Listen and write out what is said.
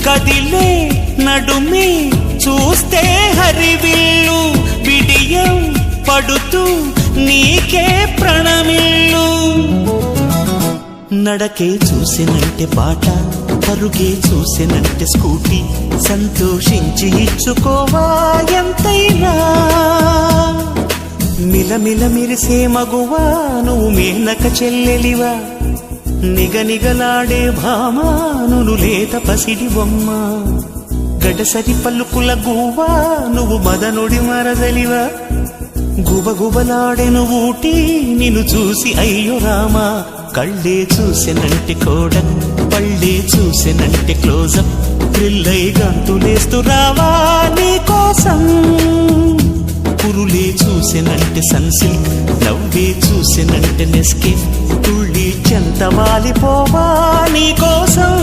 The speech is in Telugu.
కదిలే నడుమే చూస్తే హరివిల్లు విడియం పడుతూ నీకే ప్రణమిల్లు నడకే చూసినంటే బాట పరుగే చూసినంటే స్కూటీ సంతోషించి ఇచ్చుకోవా ఎంతైనా మిలమిల మిరిసే మగువా నువ్వు మేనక చెల్లెలివా నిగనిగలాడే భామానులు లేత పసిడి బొమ్మ గడసరి పలుకుల గువ్వా నువ్వు మదనుడి మరదలివా గుబగుబలాడెను ఊటీ నిన్ను చూసి అయ్యో రామా కళ్ళే చూసినంటే కోడక్ పళ్ళే చూసినంటే క్లోజప్ థ్రిల్లై గంతులేస్తూ రావా నీ కోసం పురులే చూసినంటే సన్సిల్క్ నవ్వే చూసినంటే నెస్కేప్ తుళ్ళి చెంత వాలిపోవా నీ కోసం